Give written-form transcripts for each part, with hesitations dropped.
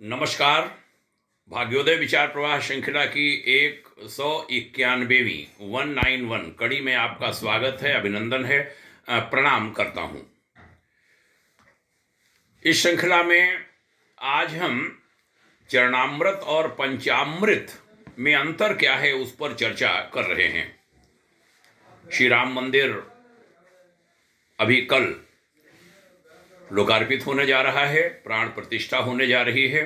नमस्कार। भाग्योदय विचार प्रवाह श्रृंखला की 191वीं 191 कड़ी में आपका स्वागत है, अभिनंदन है, प्रणाम करता हूं। इस श्रृंखला में आज हम चरणामृत और पंचामृत में अंतर क्या है उस पर चर्चा कर रहे हैं। श्री राम मंदिर अभी कल लोकार्पित होने जा रहा है, प्राण प्रतिष्ठा होने जा रही है।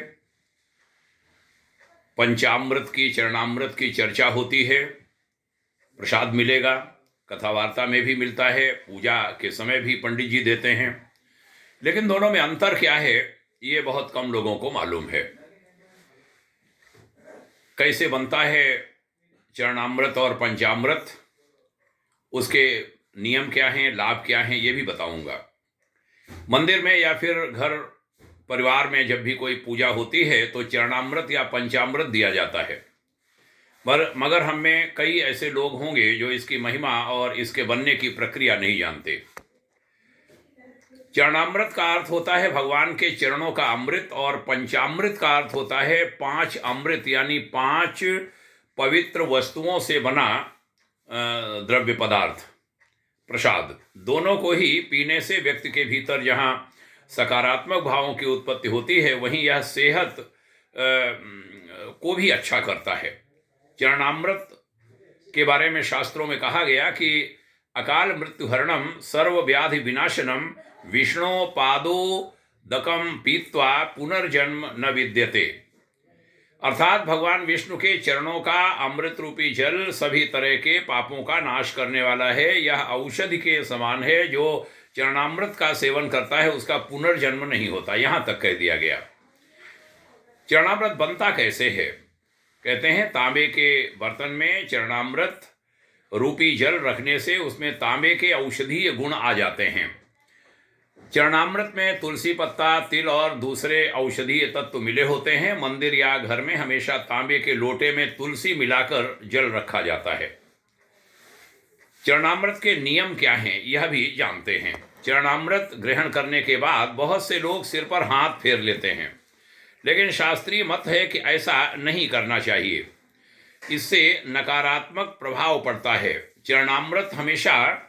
पंचामृत की, चरणामृत की चर्चा होती है, प्रसाद मिलेगा, कथा वार्ता में भी मिलता है, पूजा के समय भी पंडित जी देते हैं। लेकिन दोनों में अंतर क्या है ये बहुत कम लोगों को मालूम है। कैसे बनता है चरणामृत और पंचामृत, उसके नियम क्या हैं, लाभ क्या हैं, ये भी बताऊंगा। मंदिर में या फिर घर परिवार में जब भी कोई पूजा होती है तो चरणामृत या पंचामृत दिया जाता है, मगर हम में कई ऐसे लोग होंगे जो इसकी महिमा और इसके बनने की प्रक्रिया नहीं जानते। चरणामृत का अर्थ होता है भगवान के चरणों का अमृत, और पंचामृत का अर्थ होता है 5 अमृत यानी 5 पवित्र वस्तुओं से बना द्रव्य पदार्थ, प्रसाद। दोनों को ही पीने से व्यक्ति के भीतर जहाँ सकारात्मक भावों की उत्पत्ति होती है वहीं यह सेहत को भी अच्छा करता है। चरणामृत के बारे में शास्त्रों में कहा गया कि अकाल मृत्युहरणम सर्व व्याधि विनाशनम विष्णु पादोदकम पीत्वा पुनर्जन्म न विद्यते। अर्थात भगवान विष्णु के चरणों का अमृत रूपी जल सभी तरह के पापों का नाश करने वाला है। यह औषधि के समान है, जो चरणामृत का सेवन करता है उसका पुनर्जन्म नहीं होता, यहां तक कह दिया गया। चरणामृत बनता कैसे है? कहते हैं तांबे के बर्तन में चरणामृत रूपी जल रखने से उसमें तांबे के औषधीय गुण आ जाते हैं। चरणामृत में तुलसी पत्ता, तिल और दूसरे औषधीय तत्व मिले होते हैं। मंदिर या घर में हमेशा तांबे के लोटे में तुलसी मिलाकर जल रखा जाता है। चरणामृत के नियम क्या हैं यह भी जानते हैं। चरणामृत ग्रहण करने के बाद बहुत से लोग सिर पर हाथ फेर लेते हैं, लेकिन शास्त्रीय मत है कि ऐसा नहीं करना चाहिए, इससे नकारात्मक प्रभाव पड़ता है। चरणामृत हमेशा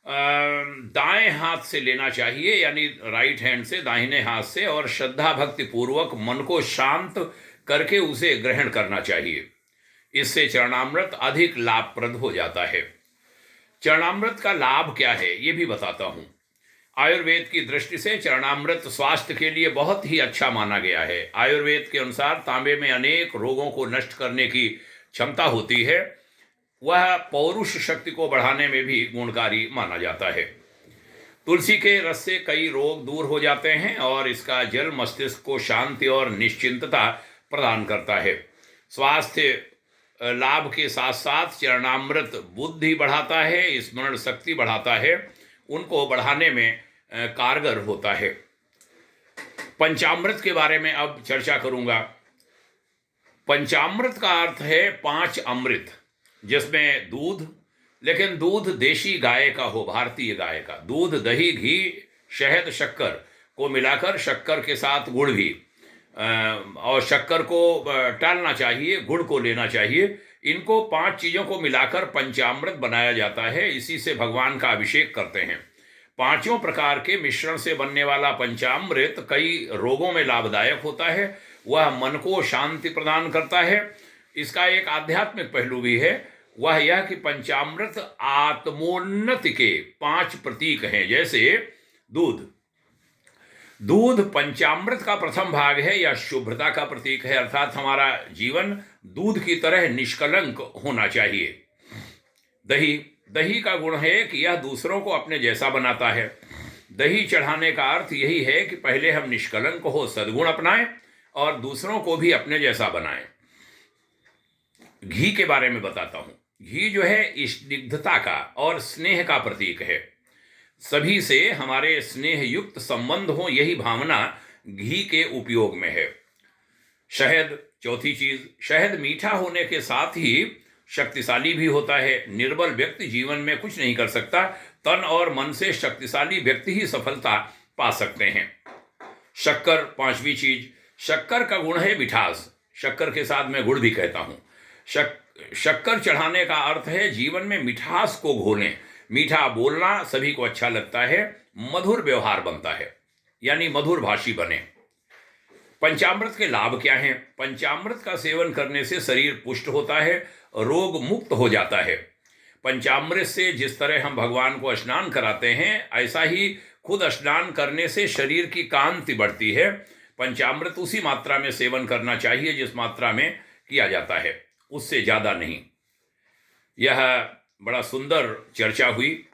दाएं हाथ से लेना चाहिए, यानी राइट हैंड से, दाहिने हाथ से, और श्रद्धा भक्ति पूर्वक मन को शांत करके उसे ग्रहण करना चाहिए। इससे चरणामृत अधिक लाभप्रद हो जाता है। चरणामृत का लाभ क्या है ये भी बताता हूं। आयुर्वेद की दृष्टि से चरणामृत स्वास्थ्य के लिए बहुत ही अच्छा माना गया है। आयुर्वेद के अनुसार तांबे में अनेक रोगों को नष्ट करने की क्षमता होती है। वह पौरुष शक्ति को बढ़ाने में भी गुणकारी माना जाता है। तुलसी के रस से कई रोग दूर हो जाते हैं और इसका जल मस्तिष्क को शांति और निश्चिंतता प्रदान करता है। स्वास्थ्य लाभ के साथ साथ चरणामृत बुद्धि बढ़ाता है, स्मरण शक्ति बढ़ाता है, उनको बढ़ाने में कारगर होता है। पंचामृत के बारे में अब चर्चा करूंगा। पंचामृत का अर्थ है 5 अमृत, जिसमें दूध, लेकिन दूध देशी गाय का हो, भारतीय गाय का दूध, दही, घी, शहद, शक्कर को मिलाकर, शक्कर के साथ गुड़ भी, और शक्कर को टालना चाहिए, गुड़ को लेना चाहिए। इनको 5 चीज़ों को मिलाकर पंचामृत बनाया जाता है। इसी से भगवान का अभिषेक करते हैं। 5 प्रकार के मिश्रण से बनने वाला पंचामृत कई रोगों में लाभदायक होता है। वह मन को शांति प्रदान करता है। इसका एक आध्यात्मिक पहलू भी है, वह यह कि पंचामृत आत्मोन्नति के 5 प्रतीक हैं। जैसे दूध पंचामृत का प्रथम भाग है, या शुभ्रता का प्रतीक है, अर्थात हमारा जीवन दूध की तरह निष्कलंक होना चाहिए। दही का गुण है कि यह दूसरों को अपने जैसा बनाता है। दही चढ़ाने का अर्थ यही है कि पहले हम निष्कलंक हो, सद्गुण अपनाएं और दूसरों को भी अपने जैसा बनाएं। घी के बारे में बताता हूं। घी जो है स्निग्धता का और स्नेह का प्रतीक है। सभी से हमारे स्नेह युक्त संबंध हो, यही भावना घी के उपयोग में है। शहद, चौथी चीज, शहद मीठा होने के साथ ही शक्तिशाली भी होता है। निर्बल व्यक्ति जीवन में कुछ नहीं कर सकता, तन और मन से शक्तिशाली व्यक्ति ही सफलता पा सकते हैं। शक्कर, 5वीं चीज, शक्कर का गुण है मिठास। शक्कर के साथ मैं गुड़ भी कहता हूं। शक्कर चढ़ाने का अर्थ है जीवन में मिठास को घोलें। मीठा बोलना सभी को अच्छा लगता है, मधुर व्यवहार बनता है, यानी मधुर भाषी बने। पंचामृत के लाभ क्या हैं? पंचामृत का सेवन करने से शरीर पुष्ट होता है, रोग मुक्त हो जाता है। पंचामृत से जिस तरह हम भगवान को स्नान कराते हैं, ऐसा ही खुद स्नान करने से शरीर की कांति बढ़ती है। पंचामृत उसी मात्रा में सेवन करना चाहिए जिस मात्रा में किया जाता है, उससे ज़्यादा नहीं। यह बड़ा सुंदर चर्चा हुई।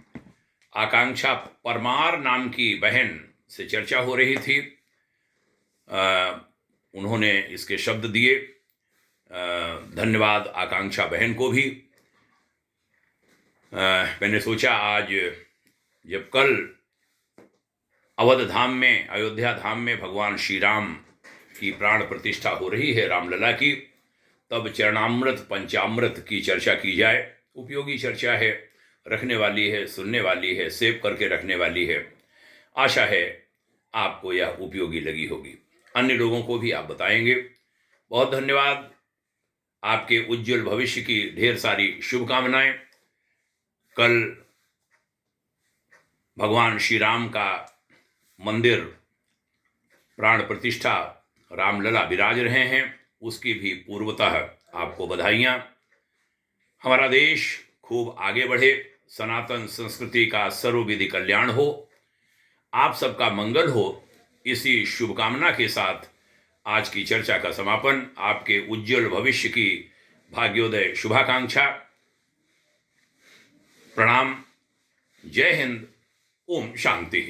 आकांक्षा परमार नाम की बहन से चर्चा हो रही थी। उन्होंने इसके शब्द दिए। धन्यवाद आकांक्षा बहन को भी। मैंने सोचा आज जब कल अवध धाम में, अयोध्या धाम में भगवान श्री राम की प्राण प्रतिष्ठा हो रही है, रामलला की, तब चरणामृत पंचामृत की चर्चा की जाए। उपयोगी चर्चा है, रखने वाली है, सुनने वाली है, सेव करके रखने वाली है। आशा है आपको यह उपयोगी लगी होगी, अन्य लोगों को भी आप बताएंगे। बहुत धन्यवाद। आपके उज्जवल भविष्य की ढेर सारी शुभकामनाएं। कल भगवान श्री राम का मंदिर प्राण प्रतिष्ठा, रामलला विराज रहे हैं, उसकी भी पूर्वतः आपको बधाइयाँ। हमारा देश खूब आगे बढ़े, सनातन संस्कृति का सर्वविधि कल्याण हो, आप सबका मंगल हो, इसी शुभकामना के साथ आज की चर्चा का समापन। आपके उज्जवल भविष्य की भाग्योदय शुभाकांक्षा। प्रणाम। जय हिंद। ओम शांति।